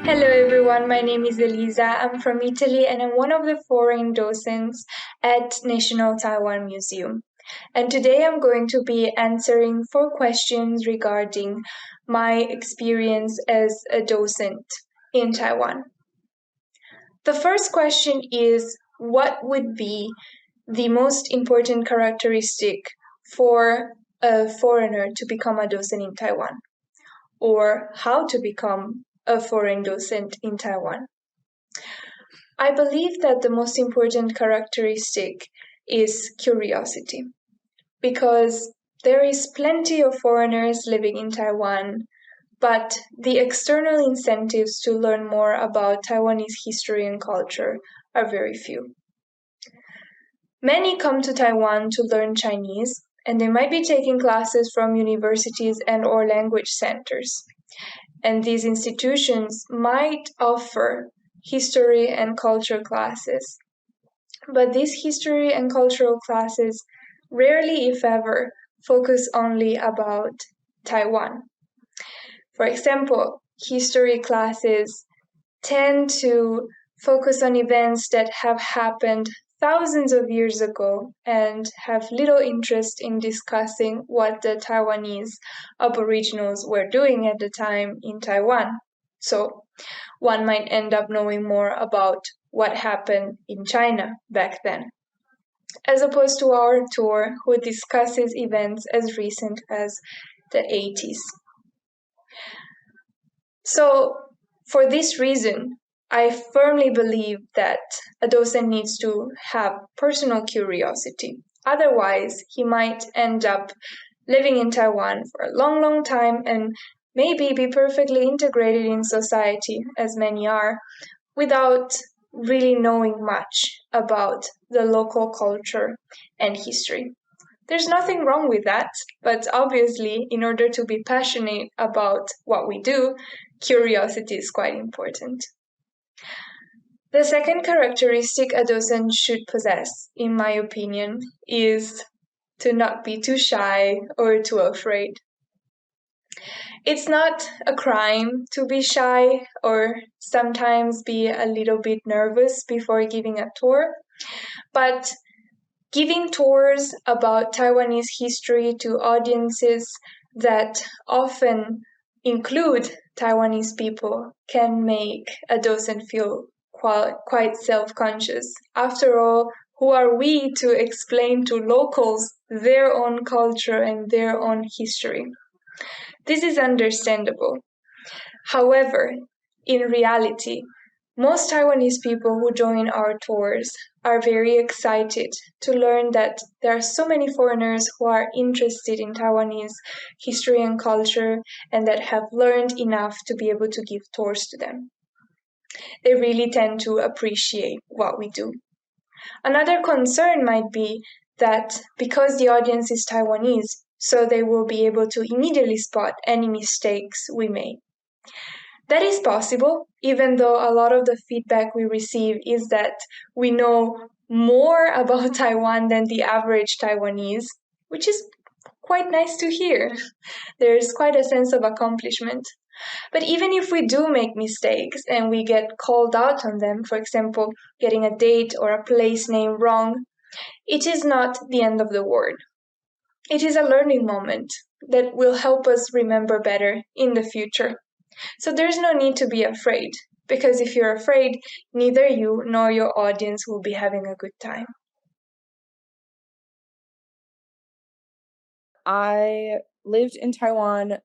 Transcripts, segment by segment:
Hello everyone, my name is Elisa. I'm from Italy and I'm one of the foreign docents at National Taiwan Museum. And today I'm going to be answering 4 questions regarding my experience as a docent in Taiwan. The first question is, what would be the most important characteristic for a foreigner to become a docent in Taiwan? Or how to become a foreign docent in Taiwan? I believe that the most important characteristic is curiosity, because there is plenty of foreigners living in Taiwan, but the external incentives to learn more about Taiwanese history and culture are very few. Many come to Taiwan to learn Chinese, and they might be taking classes from universities and/or language centers. And these institutions might offer history and culture classes. But these history and cultural classes rarely, if ever, focus only about Taiwan. For example, history classes tend to focus on events that have happened thousands of years ago and have little interest in discussing what the Taiwanese aboriginals were doing at the time in Taiwan. So one might end up knowing more about what happened in China back then, as opposed to our tour, who discusses events as recent as the 80s. So for this reason, I firmly believe that a docent needs to have personal curiosity. Otherwise, he might end up living in Taiwan for a long, long time and maybe be perfectly integrated in society, as many are, without really knowing much about the local culture and history. There's nothing wrong with that, but obviously, in order to be passionate about what we do, curiosity is quite important. The second characteristic a docent should possess, in my opinion, is to not be too shy or too afraid. It's not a crime to be shy or sometimes be a little bit nervous before giving a tour, but giving tours about Taiwanese history to audiences that often include Taiwanese people can make a docent feel quite self-conscious. After all, who are we to explain to locals their own culture and their own history? This is understandable. However, in reality, most Taiwanese people who join our tours are very excited to learn that there are so many foreigners who are interested in Taiwanese history and culture and that have learned enough to be able to give tours to them. They really tend to appreciate what we do. Another concern might be that because the audience is Taiwanese, so they will be able to immediately spot any mistakes we make. That is possible, even though a lot of the feedback we receive is that we know more about Taiwan than the average Taiwanese, which is quite nice to hear. There's quite a sense of accomplishment. But even if we do make mistakes and we get called out on them, for example, getting a date or a place name wrong, it is not the end of the world. It is a learning moment that will help us remember better in the future. So there's no need to be afraid, because if you're afraid, neither you nor your audience will be having a good time. I lived in Taiwan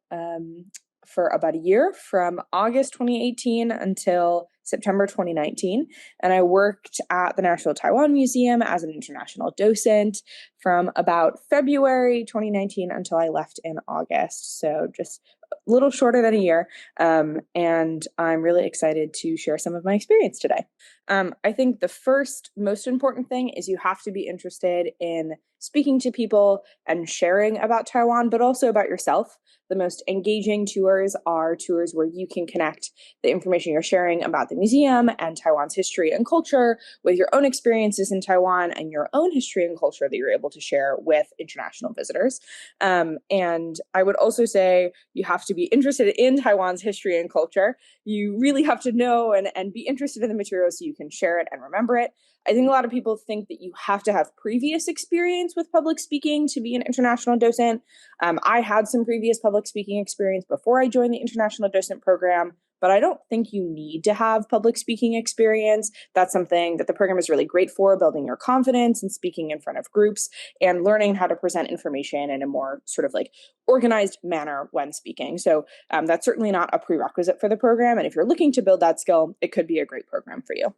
for about a year, from August 2018 until September 2019, and I worked at the National Taiwan Museum as an international docent from about February 2019 until I left in August, so just a little shorter than a year, and I'm really excited to share some of my experience today. I think the first most important thing is you have to be interested in speaking to people and sharing about Taiwan, but also about yourself. The most engaging tours are tours where you can connect the information you're sharing about the museum and Taiwan's history and culture with your own experiences in Taiwan and your own history and culture that you're able to share with international visitors. And I would also say you have to be interested in Taiwan's history and culture. You really have to know and be interested in the material so you can share it and remember it. I think a lot of people think that you have to have previous experience with public speaking to be an international docent. I had some previous public speaking experience before I joined the international docent program, but I don't think you need to have public speaking experience. That's something that the program is really great for, building your confidence and speaking in front of groups and learning how to present information in a more sort of like organized manner when speaking. So that's certainly not a prerequisite for the program. And if you're looking to build that skill, it could be a great program for you.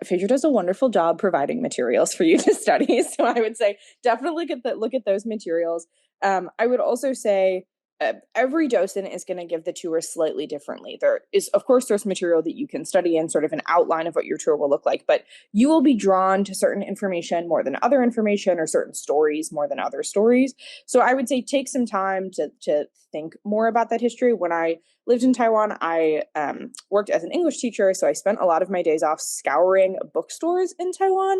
Phaedra does a wonderful job providing materials for you to study. So I would say definitely look at those materials. I would also say every docent is going to give the tour slightly differently. There is, of course, there's material that you can study and sort of an outline of what your tour will look like, but you will be drawn to certain information more than other information or certain stories more than other stories. So I would say take some time to think more about that history. When I lived in Taiwan, I worked as an English teacher, so I spent a lot of my days off scouring bookstores in Taiwan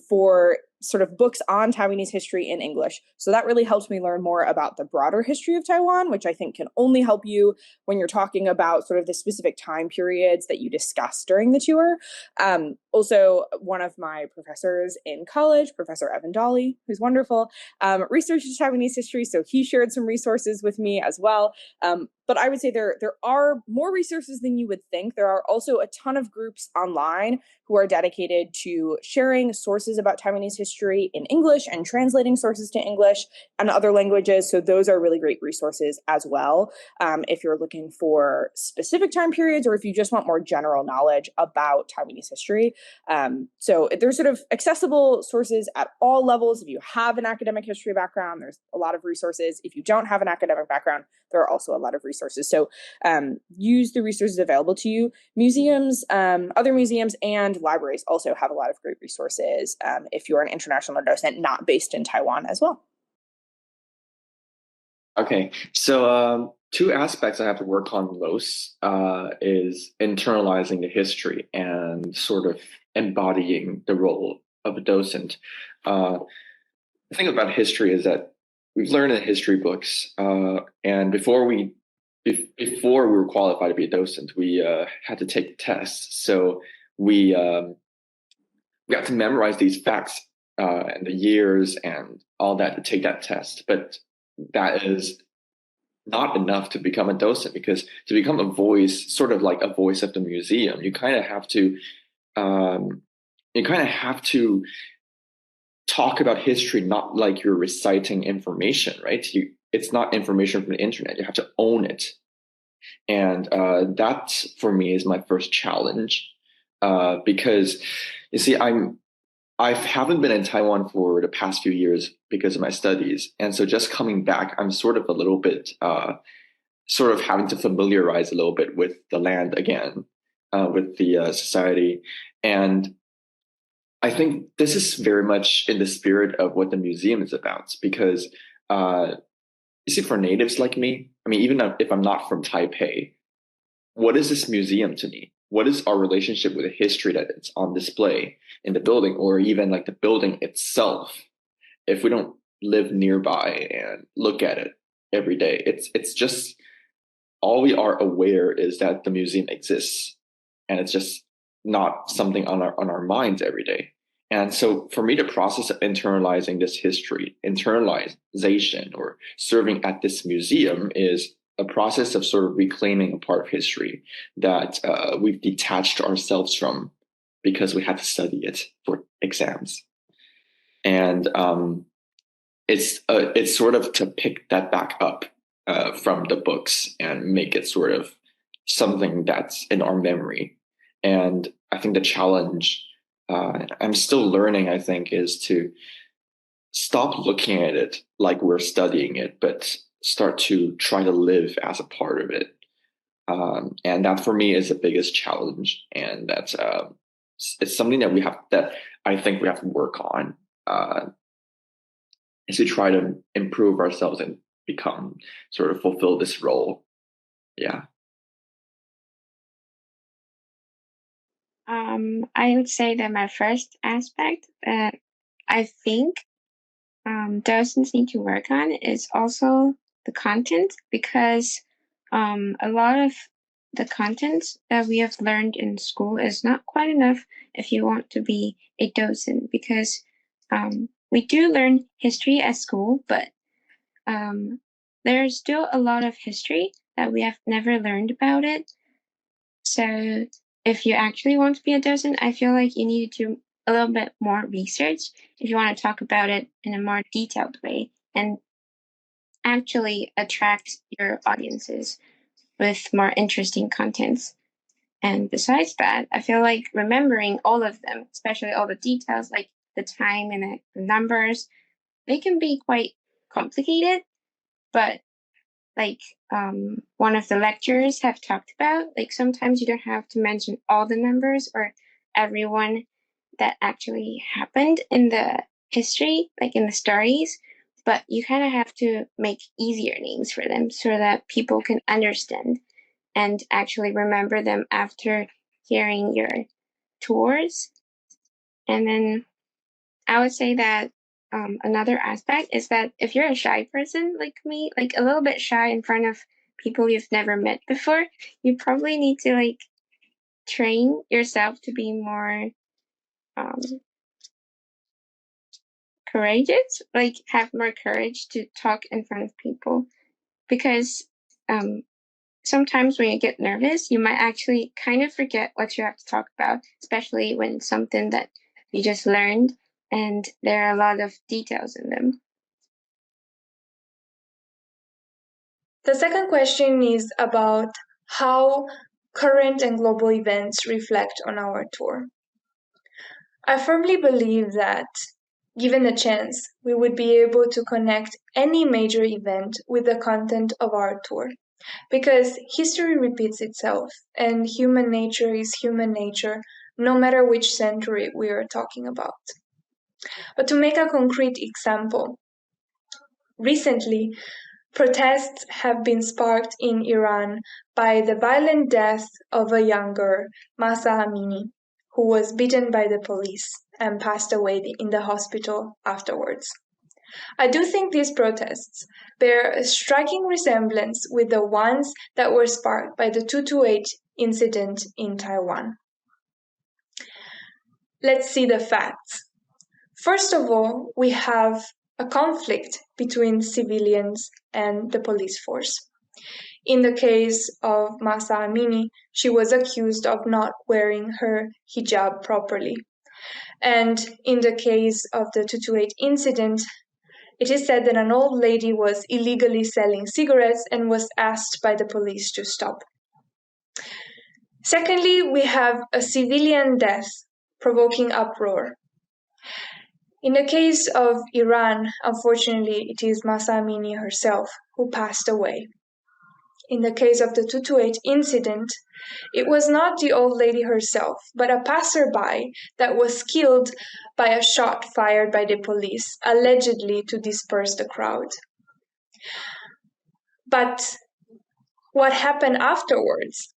for sort of books on Taiwanese history in English. So that really helped me learn more about the broader history of Taiwan, which I think can only help you when you're talking about sort of the specific time periods that you discuss during the tour. Also, one of my professors in college, Professor Evan Dolly, who's wonderful, researched Taiwanese history, so he shared some resources with me as well. But I would say there are more resources than you would think. There are also a ton of groups online who are dedicated to sharing sources about Taiwanese history in English and translating sources to English and other languages. So those are really great resources as well, if you're looking for specific time periods or if you just want more general knowledge about Taiwanese history. So there's sort of accessible sources at all levels. If you have an academic history background, there's a lot of resources. If you don't have an academic background, there are also a lot of resources. So use the resources available to you. Museums, other museums and libraries also have a lot of great resources if you're an international docent not based in Taiwan as well. Okay, so two aspects I have to work on most is internalizing the history and sort of embodying the role of a docent. The thing about history is that we've learned in history books, and before we were qualified to be a docent, we had to take tests. So we got to memorize these facts and the years and all that to take that test. But that is not enough to become a docent, because to become a voice, sort of like a voice of the museum, you kind of have to talk about history, not like you're reciting information, right? It's not information from the internet. You have to own it. And that for me is my first challenge, because you see, I haven't been in Taiwan for the past few years because of my studies. And so just coming back, I'm sort of a little bit, sort of having to familiarize a little bit with the land again, with the society. And I think this is very much in the spirit of what the museum is about, because you see, for natives like me, I mean, even if I'm not from Taipei, what is this museum to me? What is our relationship with the history that it's on display in the building, or even like the building itself? If we don't live nearby and look at it every day, it's just, all we are aware is that the museum exists, and it's just not something on our minds every day. And so for me, the process of internalizing this history, internalization, or serving at this museum, is a process of sort of reclaiming a part of history that we've detached ourselves from because we had to study it for exams. And it's sort of to pick that back up from the books and make it sort of something that's in our memory. And I think the challenge I'm still learning, I think, is to stop looking at it like we're studying it, but start to try to live as a part of it. And that for me is the biggest challenge. And that's it's something that I think we have to work on is to try to improve ourselves and become sort of fulfill this role. Yeah. I would say that my first aspect that I think docents need to work on is also the content, because a lot of the content that we have learned in school is not quite enough if you want to be a docent, because we do learn history at school, but there's still a lot of history that we have never learned about it. So if you actually want to be a docent, I feel like you need to do a little bit more research if you want to talk about it in a more detailed way and actually attract your audiences with more interesting contents. And besides that, I feel like remembering all of them, especially all the details like the time and the numbers, they can be quite complicated, but like one of the lecturers have talked about, like sometimes you don't have to mention all the numbers or everyone that actually happened in the history, like in the stories, but you kind of have to make easier names for them so that people can understand and actually remember them after hearing your tours. And then I would say that another aspect is that if you're a shy person like me, like a little bit shy in front of people you've never met before, you probably need to like train yourself to be more courageous, like have more courage to talk in front of people, because sometimes when you get nervous, you might actually kind of forget what you have to talk about, especially when it's something that you just learned and there are a lot of details in them. The second question is about how current and global events reflect on our tour. I firmly believe that, given a chance, we would be able to connect any major event with the content of our tour, because history repeats itself and human nature is human nature, no matter which century we are talking about. But to make a concrete example, recently, protests have been sparked in Iran by the violent death of a young girl, Mahsa Amini, who was beaten by the police and passed away in the hospital afterwards. I do think these protests bear a striking resemblance with the ones that were sparked by the 228 incident in Taiwan. Let's see the facts. First of all, we have a conflict between civilians and the police force. In the case of Mahsa Amini, she was accused of not wearing her hijab properly. And in the case of the 228 incident, it is said that an old lady was illegally selling cigarettes and was asked by the police to stop. Secondly, we have a civilian death provoking uproar. In the case of Iran, unfortunately, it is Mahsa Amini herself who passed away. In the case of the 228 incident, it was not the old lady herself, but a passerby that was killed by a shot fired by the police, allegedly to disperse the crowd. But what happened afterwards?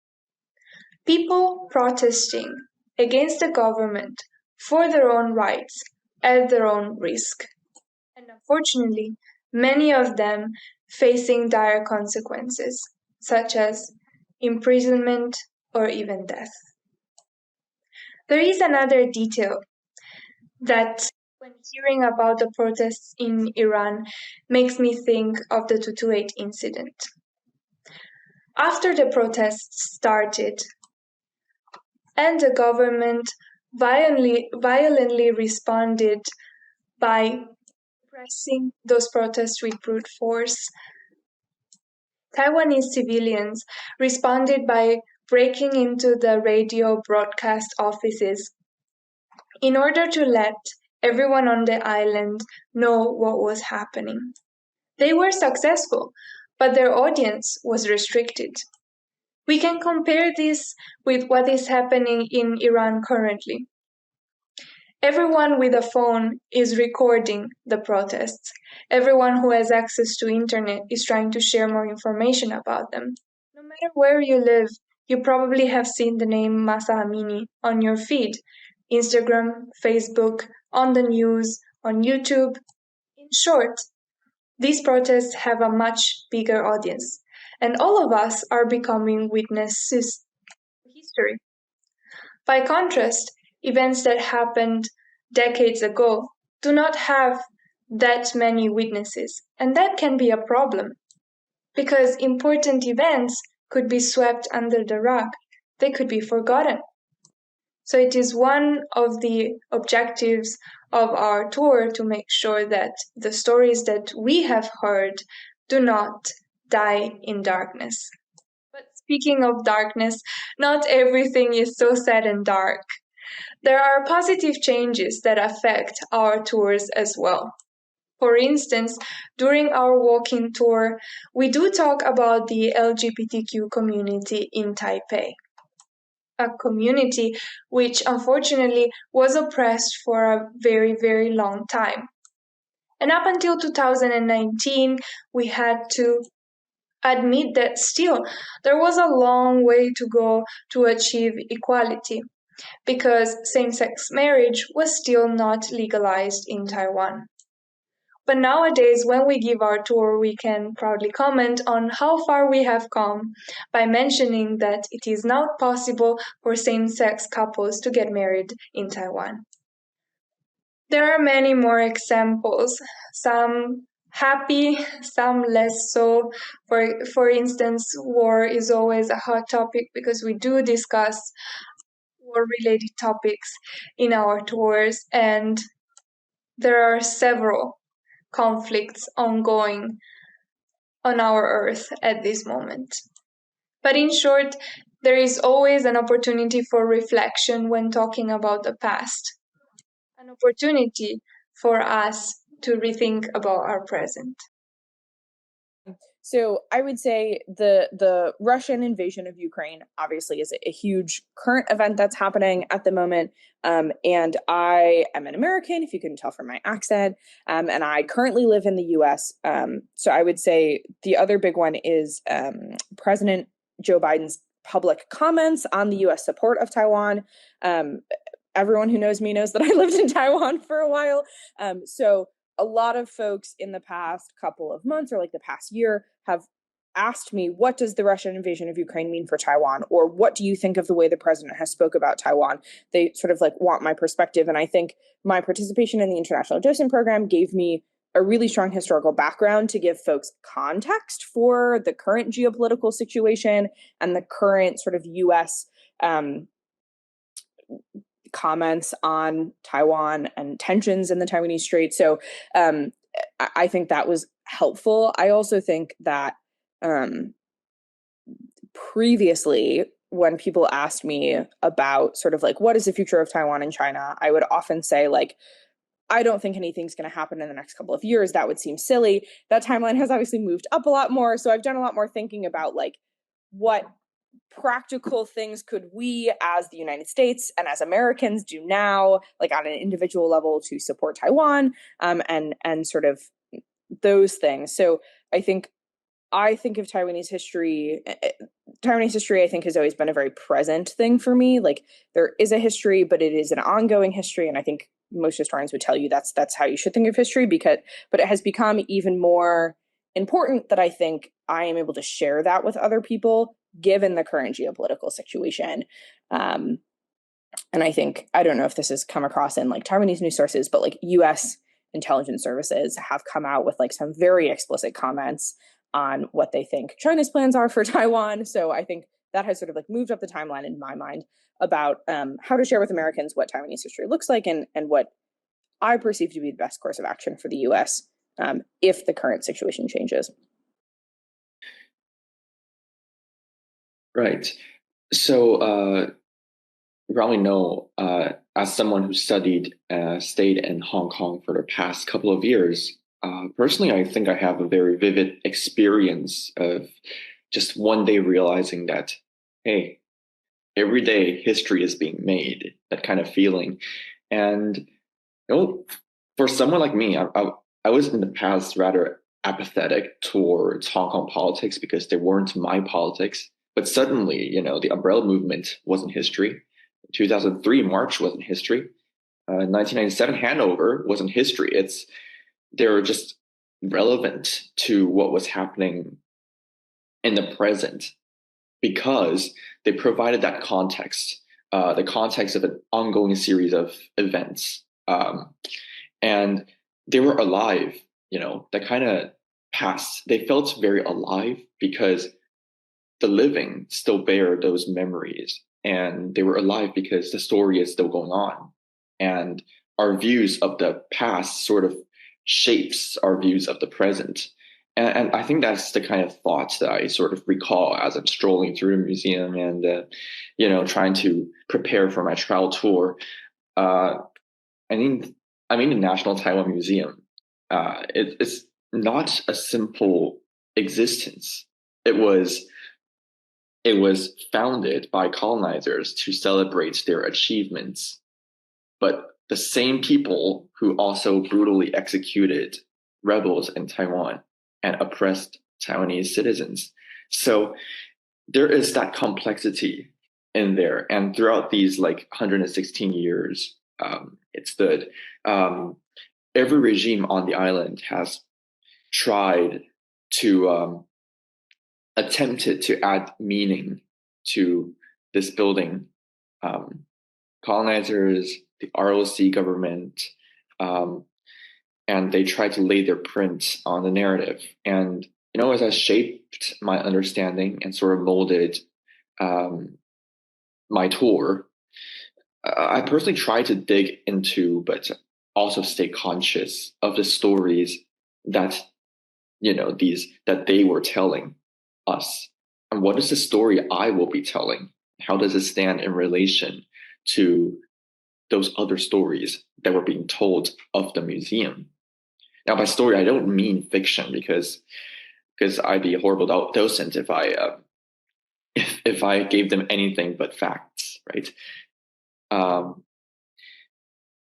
People protesting against the government for their own rights at their own risk. And unfortunately, many of them facing dire consequences, such as imprisonment or even death. There is another detail that, when hearing about the protests in Iran, makes me think of the 228 incident. After the protests started, and the government violently responded by suppressing those protests with brute force, Taiwanese civilians responded by breaking into the radio broadcast offices in order to let everyone on the island know what was happening. They were successful, but their audience was restricted. We can compare this with what is happening in Iran currently. Everyone with a phone is recording the protests. Everyone who has access to internet is trying to share more information about them. No matter where you live, you probably have seen the name Mahsa Amini on your feed, Instagram, Facebook, on the news, on YouTube. In short, these protests have a much bigger audience, and all of us are becoming witnesses to history. By contrast, events that happened decades ago do not have that many witnesses, and that can be a problem because important events could be swept under the rug, they could be forgotten. So it is one of the objectives of our tour to make sure that the stories that we have heard do not die in darkness. But speaking of darkness, not everything is so sad and dark. There are positive changes that affect our tours as well. For instance, during our walking tour, we do talk about the LGBTQ community in Taipei, a community which unfortunately was oppressed for a very, very long time. And up until 2019, we had to admit that still there was a long way to go to achieve equality, because same-sex marriage was still not legalized in Taiwan. But nowadays, when we give our tour, we can proudly comment on how far we have come by mentioning that it is now possible for same-sex couples to get married in Taiwan. There are many more examples, some happy, some less so. For instance, war is always a hot topic because we do discuss war-related topics in our tours, and there are several conflicts ongoing on our earth at this moment. But in short, there is always an opportunity for reflection when talking about the past, an opportunity for us to rethink about our present. So I would say the Russian invasion of Ukraine obviously is a huge current event that's happening at the moment. And I am an American, if you can tell from my accent, and I currently live in the US. So I would say the other big one is President Joe Biden's public comments on the US support of Taiwan. Everyone who knows me knows that I lived in Taiwan for a while. So a lot of folks in the past couple of months or like the past year have asked me, what does the Russian invasion of Ukraine mean for Taiwan? Or what do you think of the way the president has spoke about Taiwan? They sort of like want my perspective. And I think my participation in the International Docent program gave me a really strong historical background to give folks context for the current geopolitical situation and the current sort of US comments on Taiwan and tensions in the Taiwanese Strait. So I think that was helpful. I also think that previously, when people asked me about sort of like, what is the future of Taiwan and China, I would often say like, I don't think anything's going to happen in the next couple of years. That would seem silly. That timeline has obviously moved up a lot more. So I've done a lot more thinking about like, what practical things could we as the United States and as Americans do now, like on an individual level, to support Taiwan, and sort of those things. So I think of Taiwanese history. Taiwanese history, I think, has always been a very present thing for me. Like there is a history, but it is an ongoing history, and I think most historians would tell you that's how you should think of history. But it has become even more important that I think I am able to share that with other people, given the current geopolitical situation. And I think, I don't know if this has come across in like Taiwanese news sources, but like US intelligence services have come out with like some very explicit comments on what they think China's plans are for Taiwan. So I think that has sort of like moved up the timeline in my mind about how to share with Americans what Taiwanese history looks like and what I perceive to be the best course of action for the US if the current situation changes. Right. So you probably know, as someone who stayed in Hong Kong for the past couple of years, personally, I think I have a very vivid experience of just one day realizing that, hey, every day history is being made, that kind of feeling. And for someone like me, I was in the past rather apathetic towards Hong Kong politics because they weren't my politics. But suddenly, the umbrella movement wasn't history. 2003 March wasn't history. 1997 Hanover wasn't history. They were just relevant to what was happening in the present because they provided that context, the context of an ongoing series of events. And they were alive, that kind of past. They felt very alive because the living still bear those memories. And they were alive because the story is still going on. And our views of the past sort of shapes our views of the present. And I think that's the kind of thoughts that I sort of recall as I'm strolling through the museum and, trying to prepare for my trial tour. I mean, the National Taiwan Museum. It's not a simple existence. It was founded by colonizers to celebrate their achievements, but the same people who also brutally executed rebels in Taiwan and oppressed Taiwanese citizens. So there is that complexity in there. And throughout these 116 years, it stood. Every regime on the island has tried to attempted to add meaning to this building. Colonizers, the ROC government, and they tried to lay their print on the narrative. And, as I shaped my understanding and sort of molded my tour, I personally tried to dig into, but also stay conscious of the stories that, that they were telling us. And what is the story I will be telling? How does it stand in relation to those other stories that were being told of the museum? Now, by story, I don't mean fiction because I'd be a horrible docent if I gave them anything but facts, right?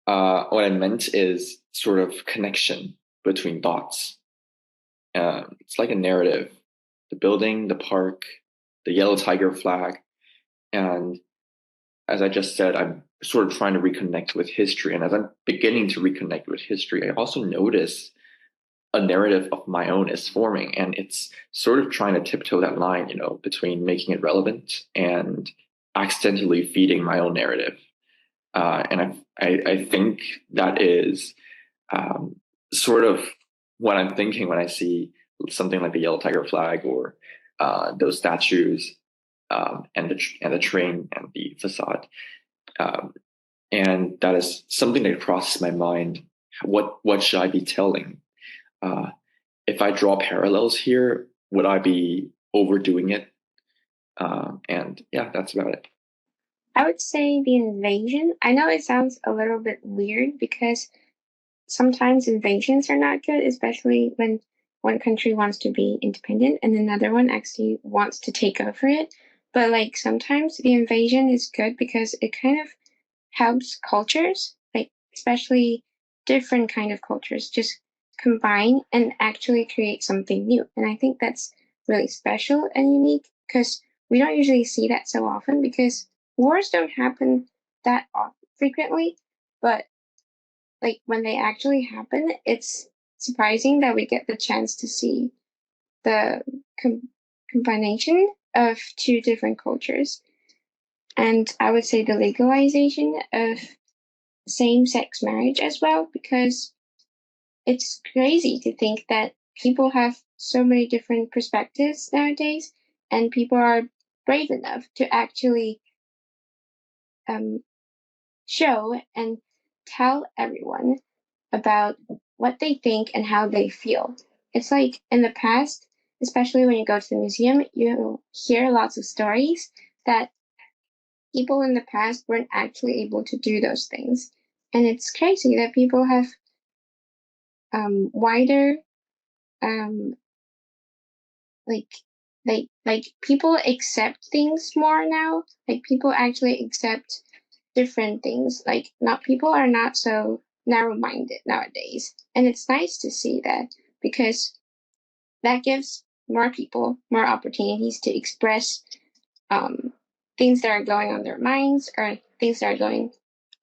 What I meant is sort of connection between thoughts. It's like a narrative. The building, the park, the yellow tiger flag. And as I just said, I'm sort of trying to reconnect with history. And as I'm beginning to reconnect with history, I also notice a narrative of my own is forming. And it's sort of trying to tiptoe that line, between making it relevant and accidentally feeding my own narrative. And I think that is sort of what I'm thinking when I see something like the yellow tiger flag or those statues and the train and the facade. And that is something that crosses my mind. What should I be telling? If I draw parallels here, would I be overdoing it? And yeah, that's about it. I would say the invasion. I know it sounds a little bit weird because sometimes invasions are not good, especially when one country wants to be independent and another one actually wants to take over it. But sometimes the invasion is good because it kind of helps cultures, especially different kind of cultures, just combine and actually create something new. And I think that's really special and unique because we don't usually see that so often because wars don't happen that frequently, but when they actually happen, it's surprising that we get the chance to see the combination of two different cultures. And I would say the legalization of same-sex marriage as well, because it's crazy to think that people have so many different perspectives nowadays, and people are brave enough to actually show and tell everyone about what they think and how they feel. It's like in the past, especially when you go to the museum, you hear lots of stories that people in the past weren't actually able to do those things. And it's crazy that people have wider people accept things more now. People actually accept different things. Like, not people are not so narrow-minded nowadays. And it's nice to see that, because that gives more people more opportunities to express things that are going on their minds, or things that are going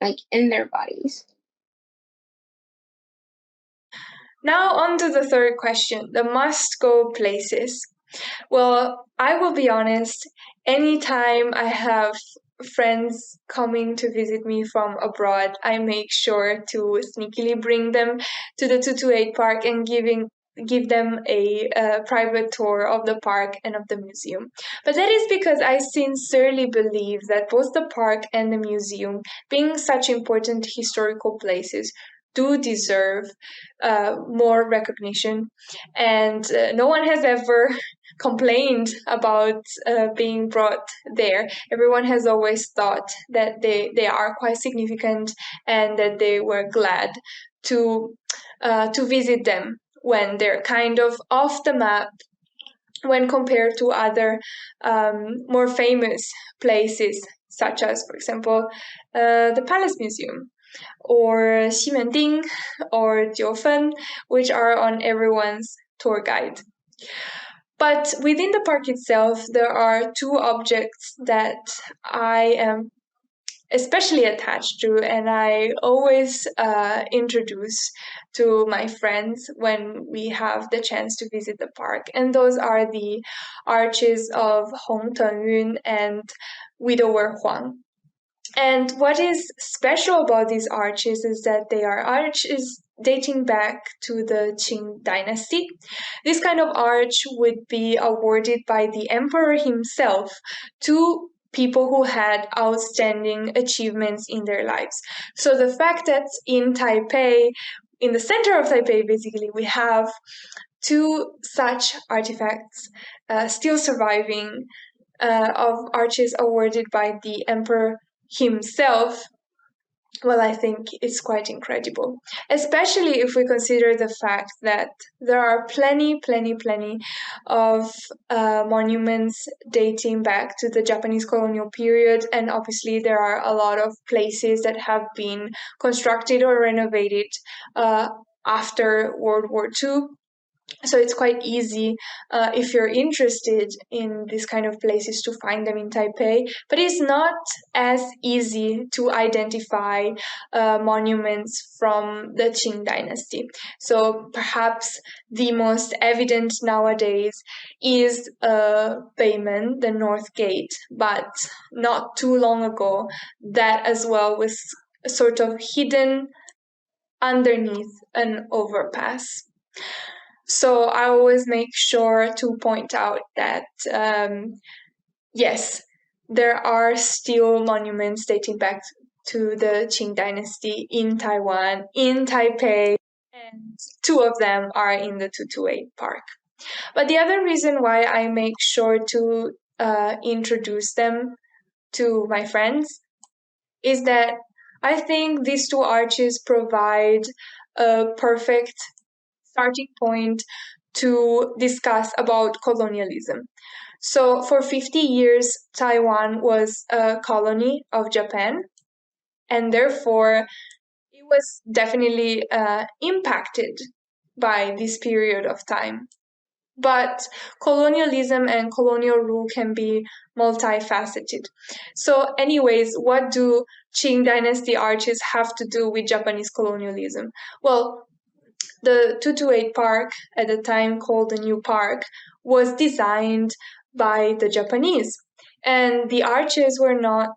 like in their bodies. Now on to the third question, the must-go places. Well, I will be honest, anytime I have friends coming to visit me from abroad, I make sure to sneakily bring them to the 228 park and give them a private tour of the park and of the museum. But that is because I sincerely believe that both the park and the museum, being such important historical places, do deserve more recognition. And no one has ever complained about being brought there. Everyone has always thought that they are quite significant and that they were glad to visit them when they're kind of off the map when compared to other more famous places, such as, for example, the Palace Museum, or Ximending, or Jiufen, which are on everyone's tour guide. But within the park itself, there are two objects that I am especially attached to, and I always introduce to my friends when we have the chance to visit the park. And those are the arches of Hong Tengyun and Widower Huang. And what is special about these arches is that they are arches dating back to the Qing dynasty. This kind of arch would be awarded by the emperor himself to people who had outstanding achievements in their lives. So the fact that in Taipei, in the center of Taipei, basically, we have two such artifacts still surviving of arches awarded by the emperor himself, well, I think it's quite incredible, especially if we consider the fact that there are plenty of monuments dating back to the Japanese colonial period, and obviously there are a lot of places that have been constructed or renovated after World War II. So it's quite easy if you're interested in these kind of places to find them in Taipei, but it's not as easy to identify monuments from the Qing dynasty. So perhaps the most evident nowadays is Beimen, the North Gate, but not too long ago that as well was sort of hidden underneath an overpass. So I always make sure to point out that, yes, there are still monuments dating back to the Qing dynasty in Taiwan, in Taipei, and two of them are in the 228 park. But the other reason why I make sure to introduce them to my friends is that I think these two arches provide a perfect starting point to discuss about colonialism. So for 50 years, Taiwan was a colony of Japan, and therefore it was definitely impacted by this period of time. But colonialism and colonial rule can be multifaceted. So anyways, what do Qing dynasty arches have to do with Japanese colonialism? Well, the 228 park, at the time called the New Park, was designed by the Japanese. And the arches were not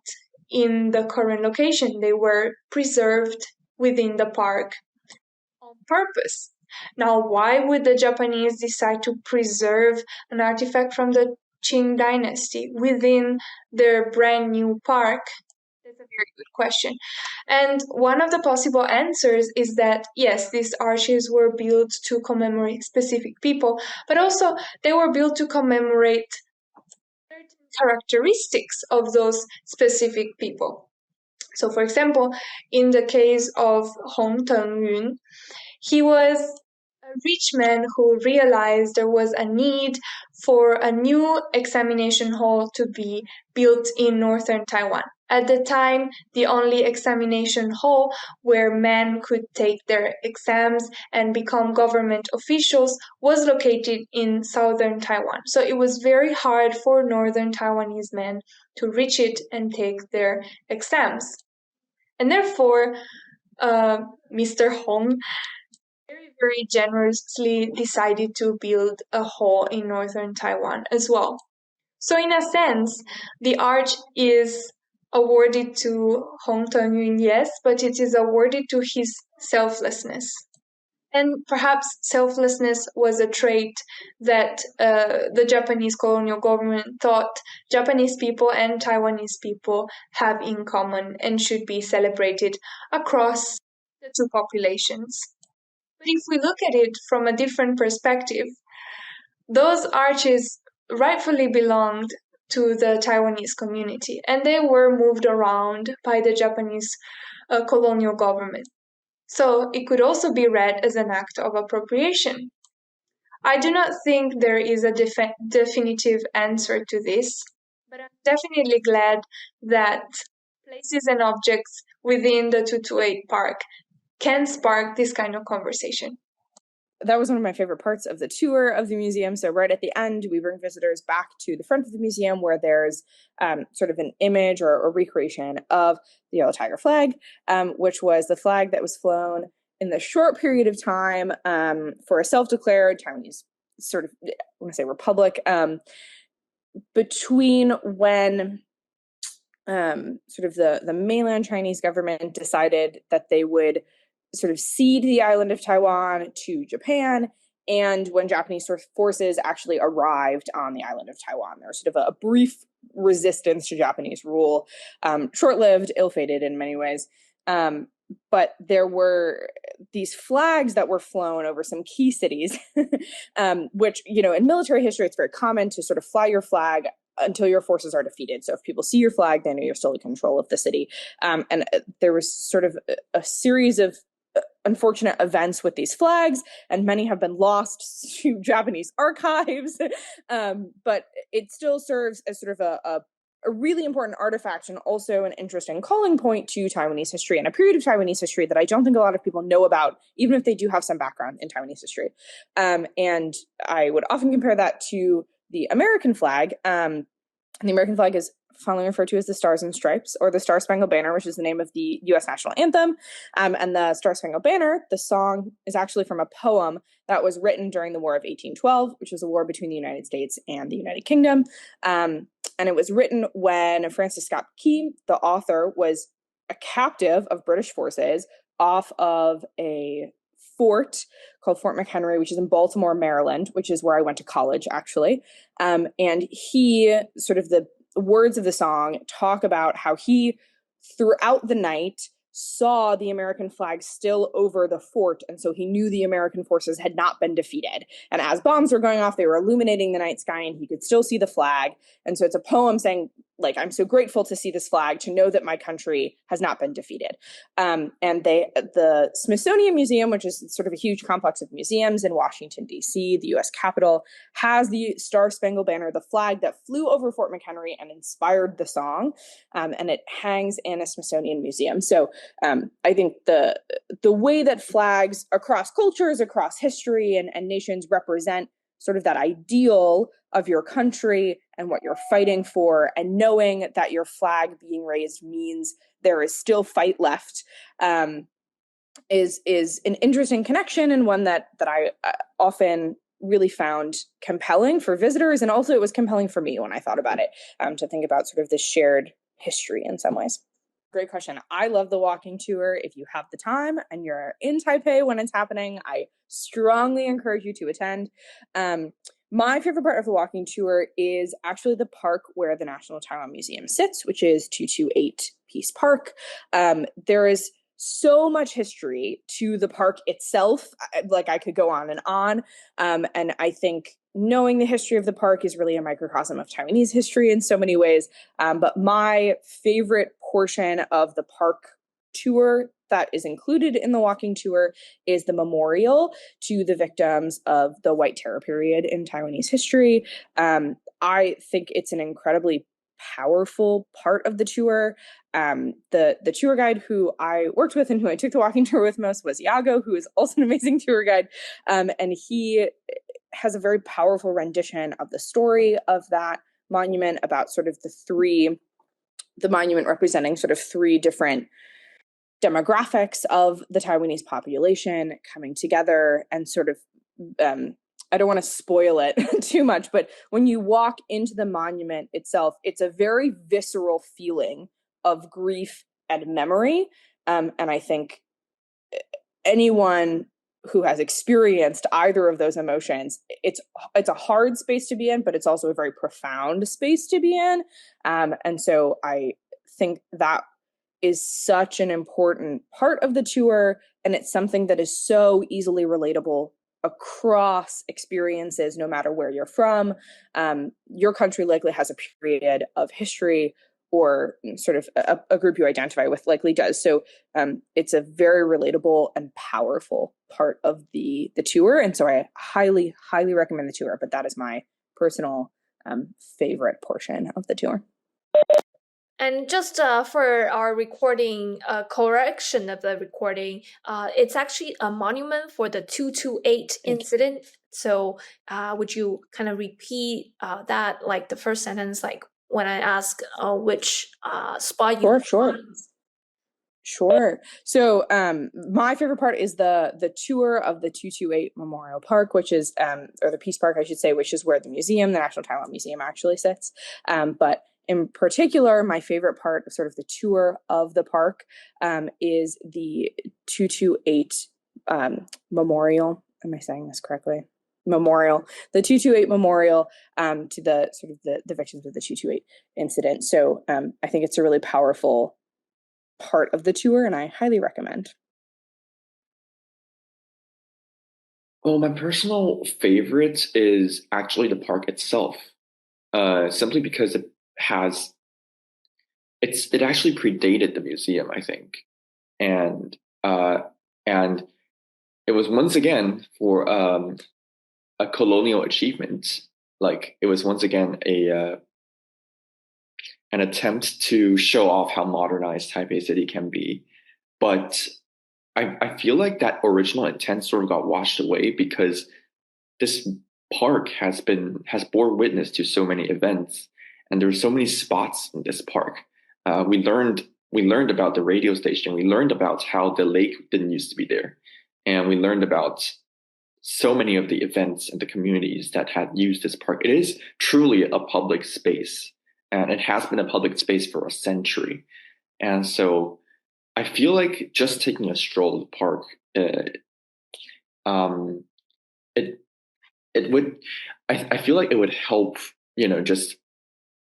in the current location. They were preserved within the park on purpose. Now, why would the Japanese decide to preserve an artifact from the Qing dynasty within their brand new park? That's a very good question. And one of the possible answers is that, yes, these arches were built to commemorate specific people, but also they were built to commemorate certain characteristics of those specific people. So, for example, in the case of Hong Tengyun, he was rich man who realized there was a need for a new examination hall to be built in northern Taiwan. At the time, the only examination hall where men could take their exams and become government officials was located in southern Taiwan. So it was very hard for northern Taiwanese men to reach it and take their exams. And therefore, Mr. Hong very generously decided to build a hall in northern Taiwan as well. So in a sense, the arch is awarded to Hong Teng-yun, yes, but it is awarded to his selflessness. And perhaps selflessness was a trait that the Japanese colonial government thought Japanese people and Taiwanese people have in common and should be celebrated across the two populations. But if we look at it from a different perspective, those arches rightfully belonged to the Taiwanese community, and they were moved around by the Japanese colonial government. So it could also be read as an act of appropriation. I do not think there is a definitive answer to this, but I'm definitely glad that places and objects within the 228 park can spark this kind of conversation. That was one of my favorite parts of the tour of the museum. So right at the end, we bring visitors back to the front of the museum where there's sort of an image or a recreation of the yellow tiger flag, which was the flag that was flown in the short period of time for a self-declared Taiwanese sort of, I want to say republic, between when sort of the mainland Chinese government decided that they would sort of cede the island of Taiwan to Japan, and when Japanese forces actually arrived on the island of Taiwan. There was sort of a brief resistance to Japanese rule, short-lived, ill-fated in many ways. But there were these flags that were flown over some key cities, which, you know, in military history, it's very common to sort of fly your flag until your forces are defeated. So if people see your flag, they know you're still in control of the city. And there was sort of a series of unfortunate events with these flags, and many have been lost to Japanese archives. But it still serves as sort of a really important artifact and also an interesting calling point to Taiwanese history and a period of Taiwanese history that I don't think a lot of people know about, even if they do have some background in Taiwanese history. And I would often compare that to the American flag. And the American flag is fondly referred to as the Stars and Stripes, or the Star Spangled Banner, which is the name of the U.S. national anthem. And the Star Spangled Banner, the song, is actually from a poem that was written during the War of 1812, which was a war between the United States and the United Kingdom. And it was written when Francis Scott Key, the author, was a captive of British forces off of a fort called Fort McHenry, which is in Baltimore, Maryland, which is where I went to college, actually. And he, sort of the words of the song talk about how he, throughout the night, saw the American flag still over the fort, and so he knew the American forces had not been defeated. And as bombs were going off, they were illuminating the night sky, and he could still see the flag. And so it's a poem saying, like, I'm so grateful to see this flag, to know that my country has not been defeated. And the Smithsonian Museum, which is sort of a huge complex of museums in Washington, D.C., the U.S. Capitol, has the Star Spangled Banner, the flag that flew over Fort McHenry and inspired the song, and it hangs in a Smithsonian museum. So I think the way that flags across cultures, across history and nations represent sort of that ideal of your country and what you're fighting for, and knowing that your flag being raised means there is still fight left, is an interesting connection, and one that I often really found compelling for visitors. And also it was compelling for me when I thought about it, to think about sort of this shared history in some ways. Great question. I love the walking tour. If you have the time and you're in Taipei when it's happening, I strongly encourage you to attend. My favorite part of the walking tour is actually the park where the National Taiwan Museum sits, which is 228 Peace Park. There is so much history to the park itself. Like, I could go on. And I think knowing the history of the park is really a microcosm of Taiwanese history in so many ways. But my favorite portion of the park tour that is included in the walking tour is the memorial to the victims of the White Terror period in Taiwanese history. I think it's an incredibly powerful part of the tour. The tour guide who I worked with and who I took the walking tour with most was Iago, who is also an amazing tour guide. And he has a very powerful rendition of the story of that monument, about sort of the monument representing sort of three different demographics of the Taiwanese population coming together and sort of, I don't want to spoil it too much, but when you walk into the monument itself, it's a very visceral feeling of grief and memory. And I think anyone who has experienced either of those emotions, it's a hard space to be in, but it's also a very profound space to be in. And so I think that is such an important part of the tour, and it's something that is so easily relatable across experiences, no matter where you're from. Your country likely has a period of history, or sort of a group you identify with likely does. So it's a very relatable and powerful part of the tour. And so I highly, highly recommend the tour, but that is my personal favorite portion of the tour. And just for our recording, correction of the recording, it's actually a monument for the 228 incident. So would you kind of repeat that, like the first sentence, like when I ask which spot you Sure. So my favorite part is the tour of the 228 Memorial Park, which is, or the Peace Park, I should say, which is where the museum, the National Taiwan Museum, actually sits. But in particular, my favorite part of sort of the tour of the park is the 228 Memorial. Am I saying this correctly? Memorial, the 228 Memorial to the sort of the victims of the 228 incident. So I think it's a really powerful part of the tour, and I highly recommend. Well, my personal favorite is actually the park itself, simply because it actually predated the museum, I think, and it was once again for a colonial achievement. Like, it was once again an attempt to show off how modernized Taipei City can be. But I feel like that original intent sort of got washed away, because this park has bore witness to so many events, and there's so many spots in this park. We learned about the radio station. We learned about how the lake didn't used to be there, and we learned about so many of the events and the communities that had used this park. It is truly a public space, and it has been a public space for a century. And so I feel like just taking a stroll to the park, I feel like it would help, just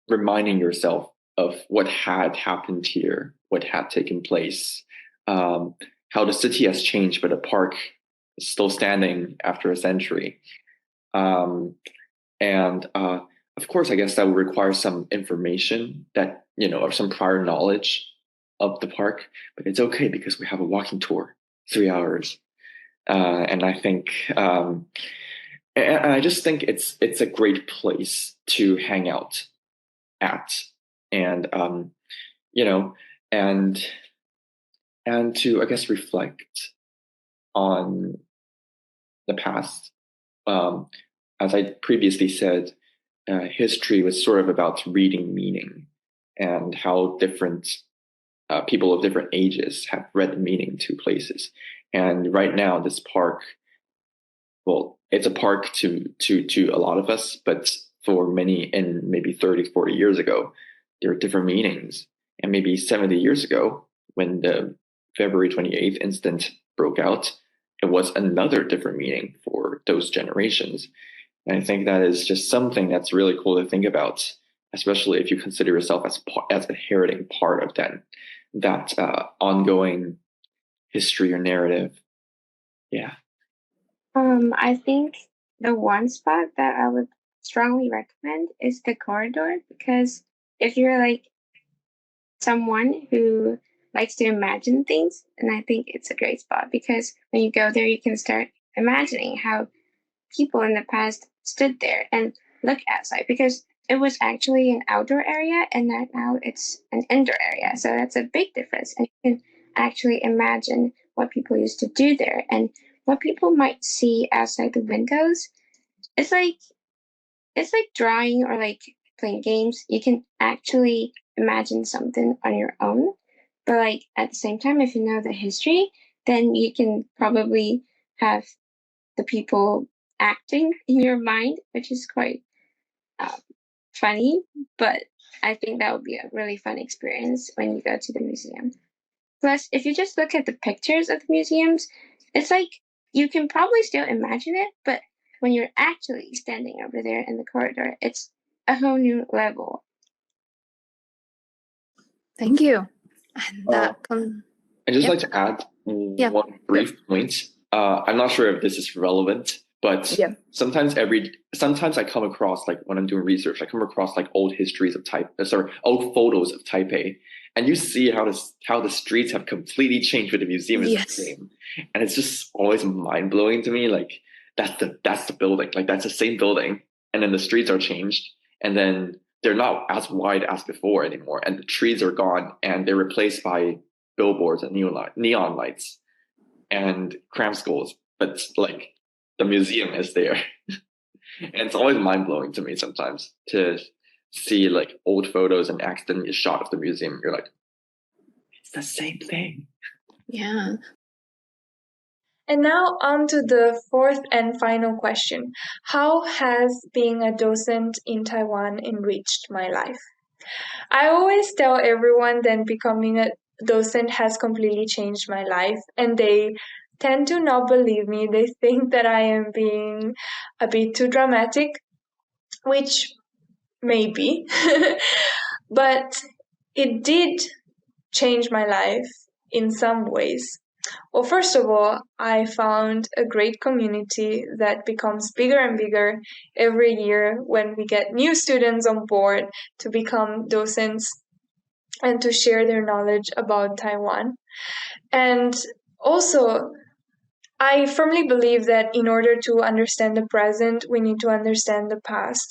reminding yourself of what had happened here, what had taken place, how the city has changed, but the park is still standing after a century. Of course, I guess that would require some information that, or some prior knowledge of the park, but it's okay because we have a walking tour, 3 hours. And I think, and I just think it's a great place to hang out at, and, and to, I guess, reflect on the past. As I previously said, history was sort of about reading meaning, and how different people of different ages have read meaning to places. And right now, this park, well, it's a park to a lot of us, but for many, and maybe 30, 40 years ago, there are different meanings. And maybe 70 years ago, when the February 28th incident broke out, it was another different meaning for those generations. And I think that is just something that's really cool to think about, especially if you consider yourself as inheriting part of that ongoing history or narrative. Yeah. I think the one spot that I would strongly recommend is the corridor, because if you're like someone who likes to imagine things. And I think it's a great spot because when you go there, you can start imagining how people in the past stood there and look outside, because it was actually an outdoor area and now it's an indoor area. So that's a big difference. And you can actually imagine what people used to do there and what people might see outside the windows. It's like drawing or like playing games. You can actually imagine something on your own. But like at the same time, if you know the history, then you can probably have the people acting in your mind, which is quite funny. But I think that would be a really fun experience when you go to the museum. Plus, if you just look at the pictures of the museums, it's like you can probably still imagine it, but when you're actually standing over there in the corridor, it's a whole new level. Thank you. And I'd just like to add one brief point. I'm not sure if this is relevant, but sometimes I come across, like when I'm doing research, I come across like old old photos of Taipei, and you see how the streets have completely changed with the museum is the same, and it's just always mind blowing to me. Like that's the building, like that's the same building, and then the streets are changed, and then they're not as wide as before anymore, and the trees are gone, and they're replaced by billboards and neon lights and cram schools, but like the museum is there. And it's always mind-blowing to me sometimes to see like old photos and accidentally a shot of the museum. You're like, it's the same thing. Yeah. And now on to the fourth and final question. How has being a docent in Taiwan enriched my life? I always tell everyone that becoming a docent has completely changed my life, and they tend to not believe me. They think that I am being a bit too dramatic, which may be, but it did change my life in some ways. Well, first of all, I found a great community that becomes bigger and bigger every year when we get new students on board to become docents and to share their knowledge about Taiwan. And also, I firmly believe that in order to understand the present, we need to understand the past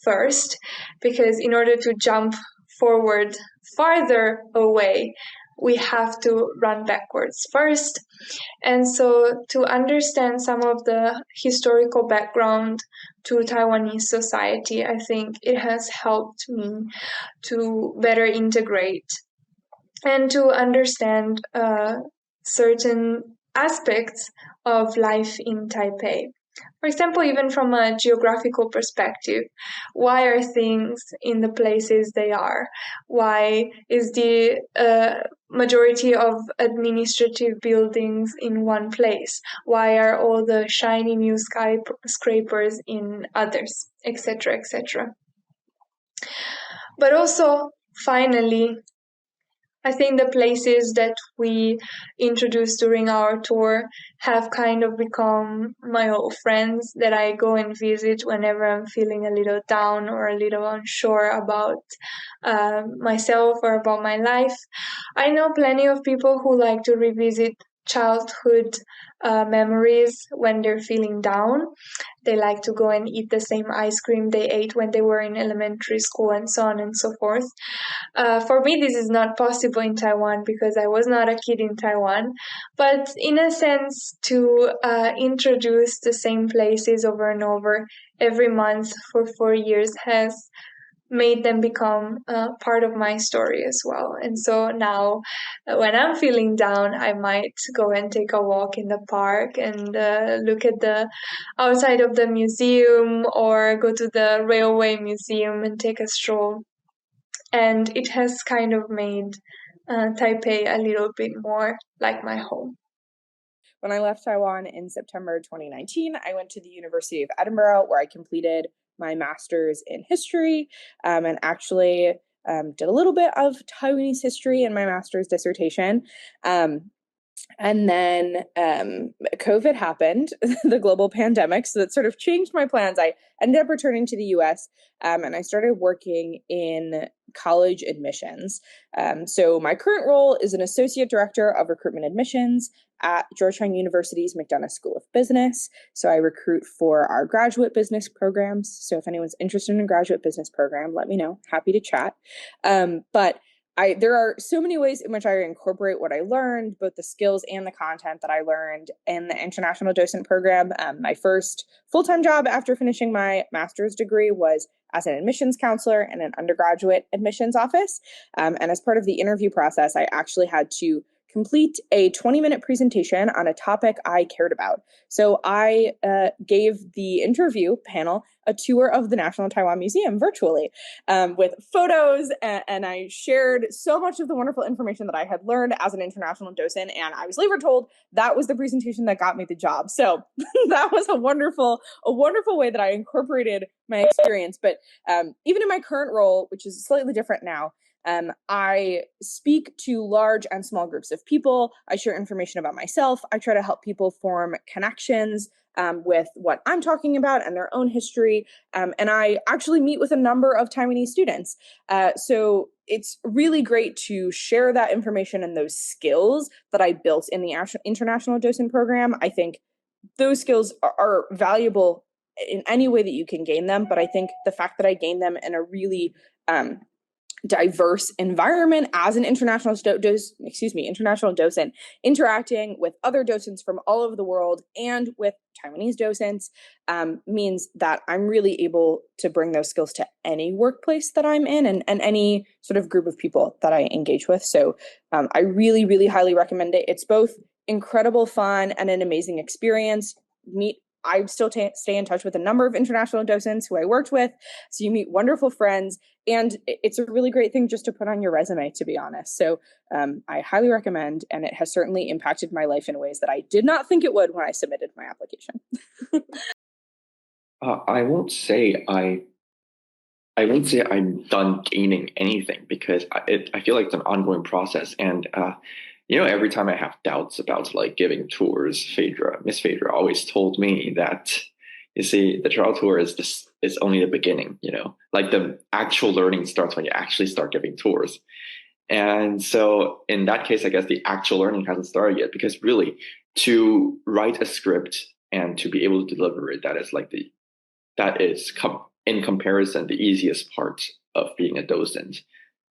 first, because in order to jump forward farther away, we have to run backwards first. And so to understand some of the historical background to Taiwanese society, I think it has helped me to better integrate and to understand certain aspects of life in Taipei. For example, even from a geographical perspective, why are things in the places they are? Why is the majority of administrative buildings in one place? Why are all the shiny new skyscrapers in others, etc., etc.? But also, finally, I think the places that we introduced during our tour have kind of become my old friends that I go and visit whenever I'm feeling a little down or a little unsure about myself or about my life. I know plenty of people who like to revisit childhood memories when they're feeling down. They like to go and eat the same ice cream they ate when they were in elementary school and so on and so forth. For me, this is not possible in Taiwan because I was not a kid in Taiwan. But in a sense, to introduce the same places over and over every month for 4 years has made them become part of my story as well. And so now when I'm feeling down, I might go and take a walk in the park and look at the outside of the museum or go to the railway museum and take a stroll. And it has kind of made Taipei a little bit more like my home. When I left Taiwan in September 2019, I went to the University of Edinburgh, where I completed my master's in history and actually did a little bit of Taiwanese history in my master's dissertation. And then COVID happened, the global pandemic, so that sort of changed my plans. I ended up returning to the US, and I started working in college admissions. So my current role is an associate director of recruitment admissions at Georgetown University's McDonough School of Business. So I recruit for our graduate business programs. So if anyone's interested in a graduate business program, let me know. Happy to chat. But there are so many ways in which I incorporate what I learned, both the skills and the content that I learned in the International Docent program. My first full-time job after finishing my master's degree was as an admissions counselor in an undergraduate admissions office. And as part of the interview process, I actually had to complete a 20-minute presentation on a topic I cared about. So I gave the interview panel a tour of the National Taiwan Museum virtually with photos, and I shared so much of the wonderful information that I had learned as an international docent, and I was later told that was the presentation that got me the job. So that was a wonderful way that I incorporated my experience. But even in my current role, which is slightly different now, I speak to large and small groups of people. I share information about myself. I try to help people form connections with what I'm talking about and their own history. And I actually meet with a number of Taiwanese students. So it's really great to share that information and those skills that I built in the International Docent program. I think those skills are valuable in any way that you can gain them. But I think the fact that I gained them in a really diverse environment as an international docent, interacting with other docents from all over the world and with Taiwanese docents means that I'm really able to bring those skills to any workplace that I'm in and any sort of group of people that I engage with. So I really, really highly recommend it. It's both incredible fun and an amazing experience. I still stay in touch with a number of international docents who I worked with. So you meet wonderful friends, and it's a really great thing just to put on your resume, to be honest. So I highly recommend, and it has certainly impacted my life in ways that I did not think it would when I submitted my application. I won't say I'm done gaining anything, because I feel like it's an ongoing process. And every time I have doubts about like giving tours, Miss Phaedra always told me that, you see, the trial tour is only the beginning, like the actual learning starts when you actually start giving tours. And so in that case, I guess the actual learning hasn't started yet, because really to write a script and to be able to deliver it, that is in comparison the easiest part of being a docent.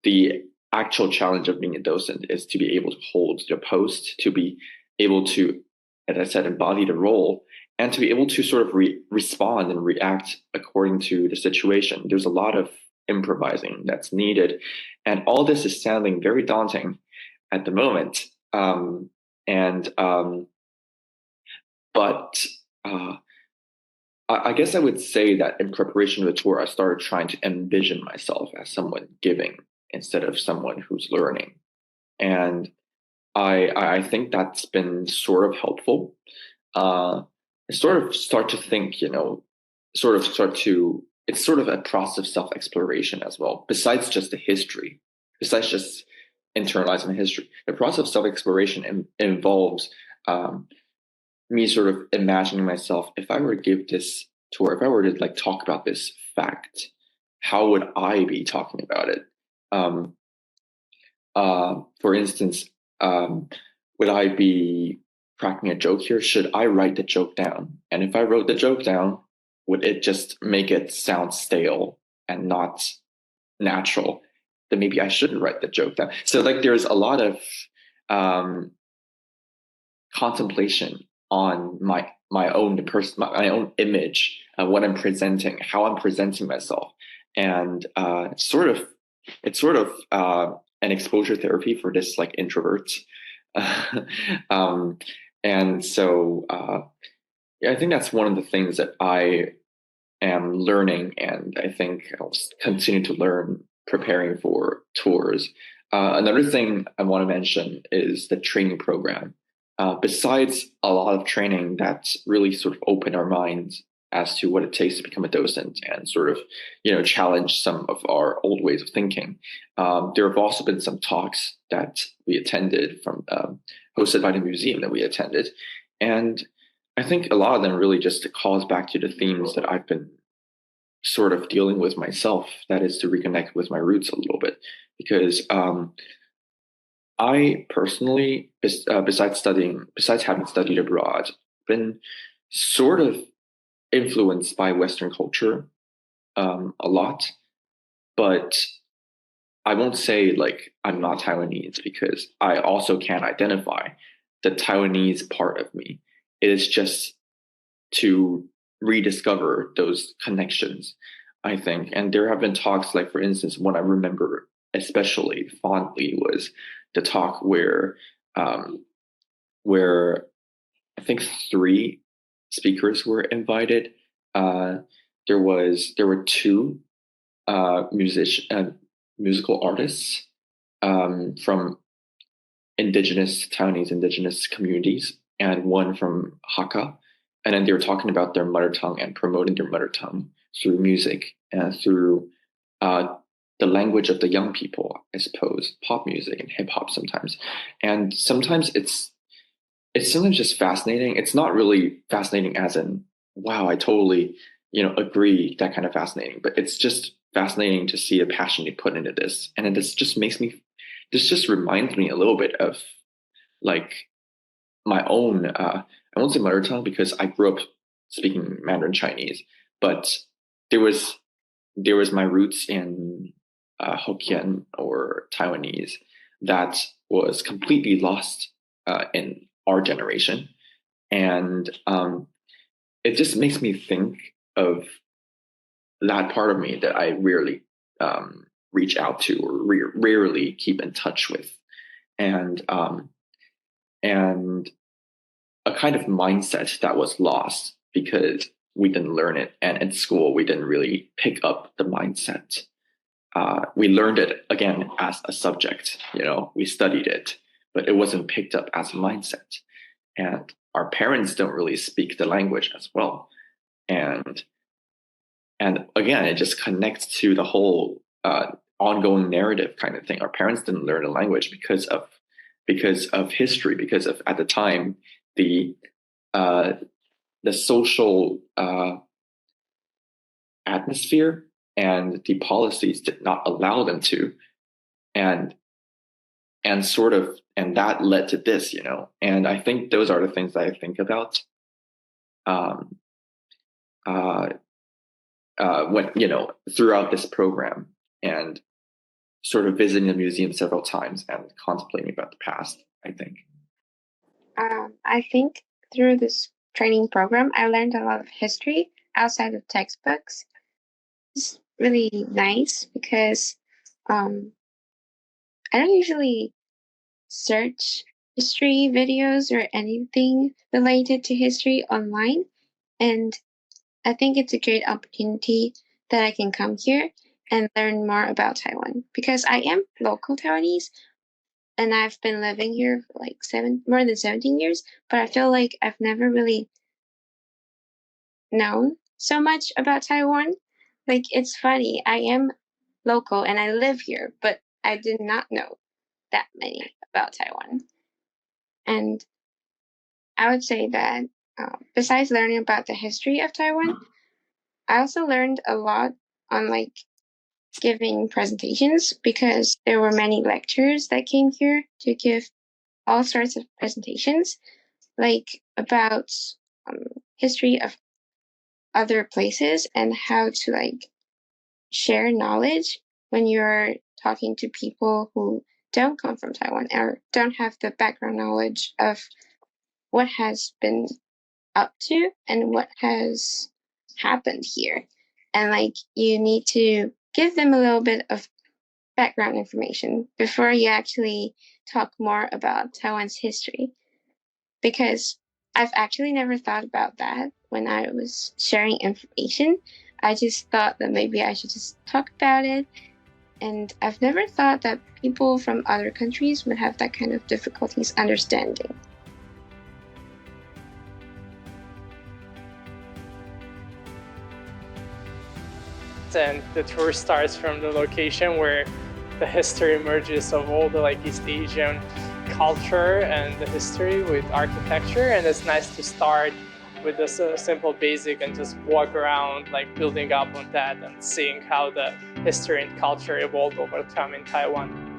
The actual challenge of being a docent is to be able to hold the post, to be able to, as I said, embody the role, and to be able to sort of respond and react according to the situation. There's a lot of improvising that's needed, and all this is sounding very daunting at the moment. But I guess I would say that in preparation of the tour, I started trying to envision myself as someone giving instead of someone who's learning. And I think that's been sort of helpful. I sort of start to think, it's sort of a process of self-exploration as well, besides just the history, besides just internalizing the history. The process of self-exploration involves me sort of imagining myself, if I were to give this tour, if I were to like talk about this fact, how would I be talking about it? For instance, would I be cracking a joke here? Should I write the joke down? And if I wrote the joke down, would it just make it sound stale and not natural? Then maybe I shouldn't write the joke down. So like there's a lot of contemplation on my own image, what I'm presenting, how I'm presenting myself, and it's sort of an exposure therapy for this like introvert. And so I think that's one of the things that I am learning, and I think I'll continue to learn preparing for tours. Another thing I want to mention is the training program. Besides a lot of training that's really sort of opened our minds as to what it takes to become a docent and sort of, challenge some of our old ways of thinking. There have also been some talks that we attended hosted by the museum that we attended. And I think a lot of them really just calls back to the themes that I've been sort of dealing with myself, that is to reconnect with my roots a little bit. Because I personally, besides having studied abroad, been sort of influenced by Western culture a lot, but I won't say like I'm not Taiwanese, because I also can identify the Taiwanese part of me. It is just to rediscover those connections, I think. And there have been talks, like for instance, one I remember especially fondly was the talk where I think 3 speakers were invited. There were 2 musical artists from Taiwanese indigenous communities, and one from Hakka. And then they were talking about their mother tongue and promoting their mother tongue through music and through the language of the young people, I suppose, pop music and hip hop sometimes. And sometimes it's sometimes just fascinating. It's not really fascinating as in, wow, I totally, agree, that kind of fascinating, but it's just fascinating to see the passion they put into this. And this just reminds me a little bit of like my own, I won't say mother tongue because I grew up speaking Mandarin Chinese, but there was my roots in Hokkien or Taiwanese that was completely lost in our generation. And it just makes me think of that part of me that I rarely reach out to or rarely keep in touch with. And a kind of mindset that was lost because we didn't learn it. And at school, we didn't really pick up the mindset. We learned it, again, as a subject, we studied it, but it wasn't picked up as a mindset. And our parents don't really speak the language as well. And again, it just connects to the whole ongoing narrative kind of thing. Our parents didn't learn the language because of history, because of, at the time, the social atmosphere and the policies did not allow them to, and that led to this, and I think those are the things that I think about when, throughout this program, and sort of visiting the museum several times and contemplating about the past, I think. I think through this training program, I learned a lot of history outside of textbooks. It's really nice because I don't usually search history videos or anything related to history online. And I think it's a great opportunity that I can come here and learn more about Taiwan, because I am local Taiwanese and I've been living here for like more than 17 years, but I feel like I've never really known so much about Taiwan. Like, it's funny, I am local and I live here, but I did not know that many about Taiwan. And I would say that besides learning about the history of Taiwan, I also learned a lot on like giving presentations, because there were many lecturers that came here to give all sorts of presentations, like about history of other places and how to like share knowledge when you're talking to people who don't come from Taiwan or don't have the background knowledge of what has been up to and what has happened here. And like, you need to give them a little bit of background information before you actually talk more about Taiwan's history, because I've actually never thought about that when I was sharing information. I just thought that maybe I should just talk about it, and I've never thought that people from other countries would have that kind of difficulties understanding. and the tour starts from the location where the history emerges of all the East Asian culture and the history with architecture, and it's nice to start with this simple basic and just walk around building up on that and seeing how the history and culture evolved over time in Taiwan.